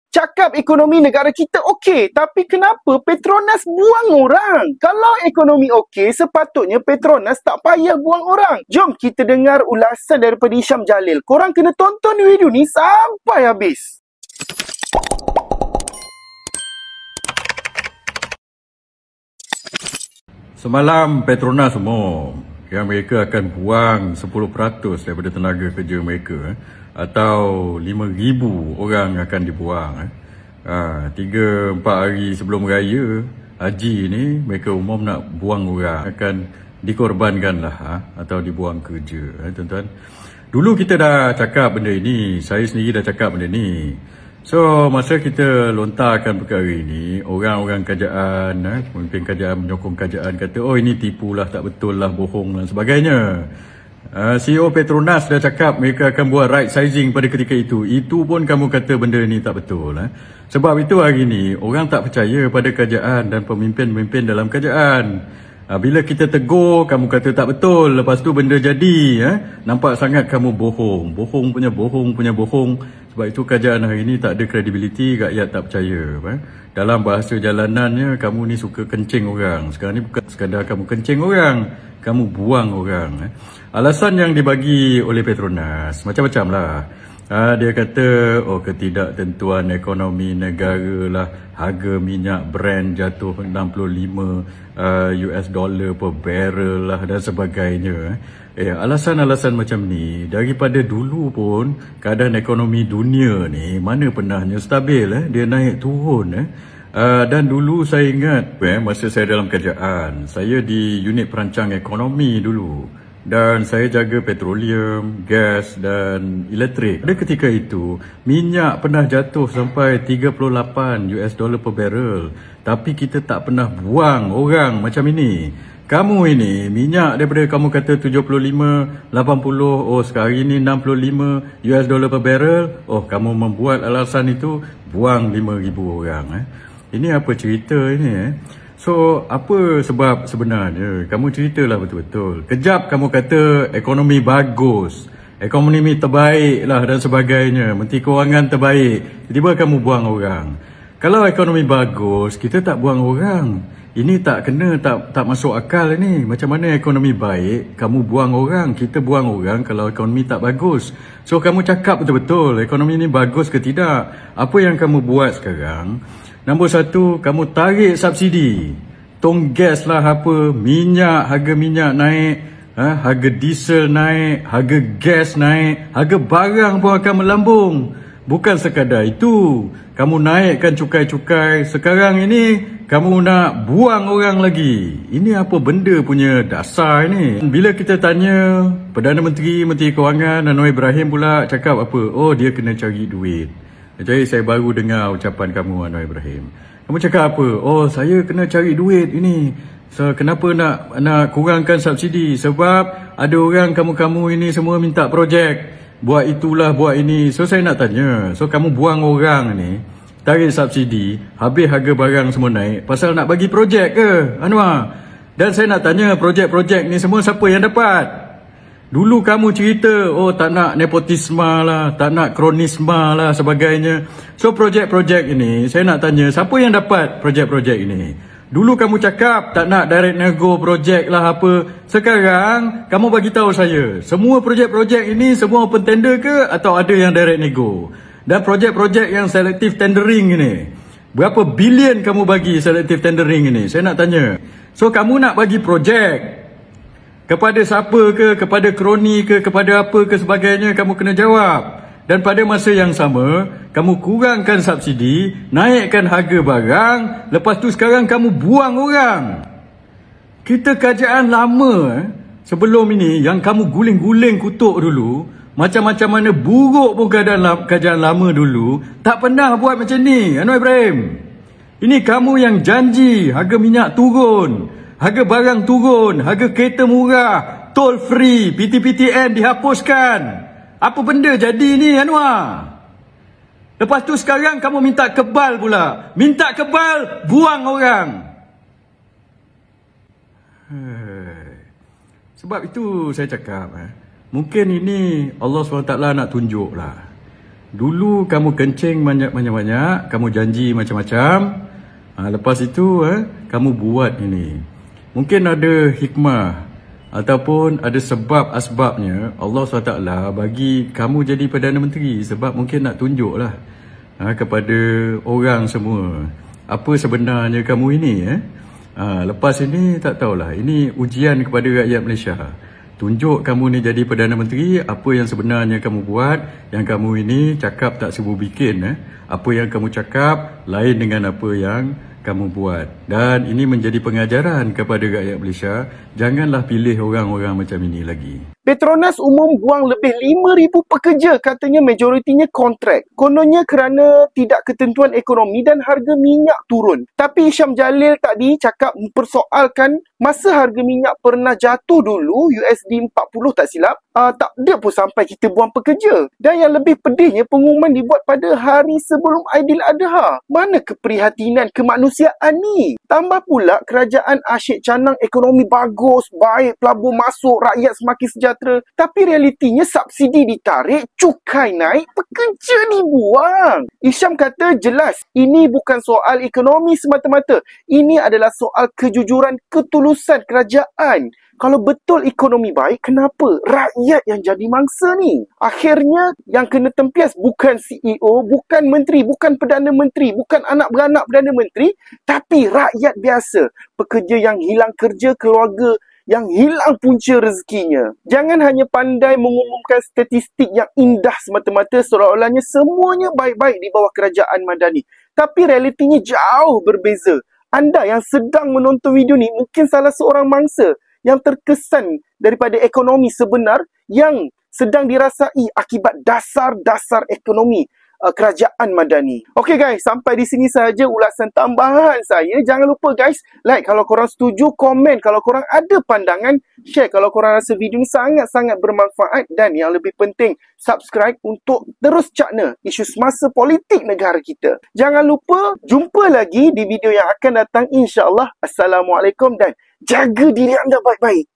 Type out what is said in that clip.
Cakap ekonomi negara kita okey, tapi kenapa Petronas buang orang? Kalau ekonomi okey, sepatutnya Petronas tak payah buang orang. Jom kita dengar ulasan daripada Hisham Jalil. Korang kena tonton video ni sampai habis. Semalam Petronas semua yang mereka akan buang 10% daripada tenaga kerja mereka atau 5,000 orang akan dibuang. 3-4 hari sebelum raya haji ni mereka umum nak buang orang, akan dikorbankan lah atau dibuang kerja. Tuan-tuan, dulu kita dah cakap benda ini, saya sendiri dah cakap benda ni. So, masa kita lontarkan perkara ini, orang-orang kerajaan, pemimpin kerajaan, menyokong kerajaan kata, oh ini tipu lah, tak betul lah, bohong dan sebagainya. CEO Petronas dah cakap mereka akan buat right sizing pada ketika itu. Itu pun kamu kata benda ni tak betul. Sebab itu hari ni, orang tak percaya pada kerajaan dan pemimpin-pemimpin dalam kerajaan. Bila kita tegur, kamu kata tak betul. Lepas tu benda jadi. Nampak sangat kamu bohong. Bohong punya bohong. Sebab itu kerajaan hari ini tak ada kredibiliti, rakyat tak percaya. Dalam bahasa jalanannya, kamu ni suka kencing orang. Sekarang ni bukan sekadar kamu kencing orang, kamu buang orang. Alasan yang dibagi oleh Petronas macam-macam lah. Dia kata, ketidaktentuan ekonomi negara lah, harga minyak Brent jatuh 65 US dollar per barrel lah dan sebagainya. Alasan-alasan macam ni daripada dulu pun keadaan ekonomi dunia ni mana pernahnya stabil, dia naik turun. Dan dulu saya ingat masa saya dalam kerajaan, saya di unit perancang ekonomi dulu. Dan saya jaga petroleum, gas dan elektrik. Pada ketika itu, minyak pernah jatuh sampai 38 US dollar per barrel. Tapi kita tak pernah buang orang macam ini. Kamu ini, minyak daripada kamu kata 75, 80, sekarang ini 65 US dollar per barrel. Kamu membuat alasan itu, buang 5,000 orang. Ini apa cerita ini? So, apa sebab sebenarnya? Kamu ceritalah betul-betul. Kejap kamu kata ekonomi bagus, ekonomi terbaik lah dan sebagainya, Menteri Kewangan terbaik. Tiba-tiba kamu buang orang. Kalau ekonomi bagus, kita tak buang orang. Ini tak kena, tak masuk akal ini. Macam mana ekonomi baik, kamu buang orang, kita buang orang kalau ekonomi tak bagus. So, kamu cakap betul-betul, ekonomi ini bagus ke tidak? Apa yang kamu buat sekarang? Nombor satu, kamu tarik subsidi. Tong gas lah apa, harga minyak naik, harga diesel naik, harga gas naik, harga barang pun akan melambung. Bukan sekadar itu, kamu naikkan cukai-cukai. Sekarang ini, kamu nak buang orang lagi. Ini apa benda punya dasar ini? Bila kita tanya, Perdana Menteri, Menteri Kewangan, Anwar Ibrahim pula cakap apa? Dia kena cari duit. Jadi saya baru dengar ucapan kamu, Anwar Ibrahim. Kamu cakap apa? Saya kena cari duit ini. So, kenapa nak kurangkan subsidi? Sebab ada orang kamu ini semua minta projek. Buat itulah, buat ini. So saya nak tanya. So kamu buang orang ni, tarik subsidi, habis harga barang semua naik. Pasal nak bagi projek ke, Anwar? Dan saya nak tanya, projek-projek ni semua siapa yang dapat? Dulu kamu cerita, tak nak nepotisme lah, tak nak kronisme lah, sebagainya. So, projek-projek ini, saya nak tanya, siapa yang dapat projek-projek ini? Dulu kamu cakap, tak nak direct nego projek lah apa. Sekarang, kamu bagi tahu saya, semua projek-projek ini, semua open tender ke, atau ada yang direct nego? Dan projek-projek yang selective tendering ini, berapa bilion kamu bagi selective tendering ini? Saya nak tanya. So, kamu nak bagi projek kepada siapa ke, kepada kroni ke, kepada apa ke sebagainya, kamu kena jawab. Dan pada masa yang sama, kamu kurangkan subsidi, naikkan harga barang, lepas tu sekarang kamu buang orang. Kita kerajaan lama, sebelum ini, yang kamu guling-guling kutuk dulu, macam-macam mana buruk pun kerajaan lama dulu, tak pernah buat macam ni, Anwar Ibrahim. Ini kamu yang janji harga minyak turun, harga barang turun, harga kereta murah, tol free, PTPTN dihapuskan. Apa benda jadi ni, Anwar? Lepas tu sekarang kamu minta kebal pula. Minta kebal, buang orang. Sebab itu saya cakap, mungkin ini Allah SWT nak tunjuk lah. Dulu kamu kencing banyak-banyak, kamu janji macam-macam. Lepas itu kamu buat ini. Mungkin ada hikmah ataupun ada sebab asbabnya Allah SWT bagi kamu jadi Perdana Menteri, sebab mungkin nak tunjuklah kepada orang semua apa sebenarnya kamu ini. Lepas ini tak tahulah, ini ujian kepada rakyat Malaysia. Tunjuk kamu ni jadi Perdana Menteri, apa yang sebenarnya kamu buat. Yang kamu ini cakap tak sebu bikin. Apa yang kamu cakap lain dengan apa yang kamu buat. Dan ini menjadi pengajaran kepada rakyat Malaysia. Janganlah pilih orang-orang macam ini lagi. Petronas umum buang lebih 5,000 pekerja, katanya majoritinya kontrak. Kononnya kerana tidak ketentuan ekonomi dan harga minyak turun. Tapi Hisham Jalil tadi cakap mempersoalkan masa harga minyak pernah jatuh dulu USD 40 tak silap. Tak ada pun sampai kita buang pekerja. Dan yang lebih pedihnya, pengumuman dibuat pada hari sebelum Aidiladha. Mana keprihatinan kemanusiaan ni? Tambah pula kerajaan asyik canang ekonomi bagus, baik, pelabur masuk, rakyat semakin sejahtera. Tapi realitinya subsidi ditarik, cukai naik, pekerja dibuang. Hisham kata jelas, ini bukan soal ekonomi semata-mata. Ini adalah soal kejujuran, ketulusan kerajaan. Kalau betul ekonomi baik, kenapa rakyat yang jadi mangsa ni? Akhirnya yang kena tempias bukan CEO, bukan menteri, bukan Perdana Menteri, bukan anak beranak Perdana Menteri, tapi rakyat biasa. Pekerja yang hilang kerja, keluarga yang hilang punca rezekinya. Jangan hanya pandai mengumumkan statistik yang indah semata-mata seolah-olahnya semuanya baik-baik di bawah kerajaan Madani. Tapi realitinya jauh berbeza. Anda yang sedang menonton video ni mungkin salah seorang mangsa yang terkesan daripada ekonomi sebenar yang sedang dirasai akibat dasar-dasar ekonomi kerajaan Madani. Okey guys, sampai di sini sahaja ulasan tambahan saya. Jangan lupa guys, like kalau korang setuju, komen kalau korang ada pandangan, share kalau korang rasa video ni sangat-sangat bermanfaat, dan yang lebih penting, subscribe untuk terus cakna isu semasa politik negara kita. Jangan lupa, jumpa lagi di video yang akan datang insya-Allah. Assalamualaikum dan jaga diri anda baik-baik.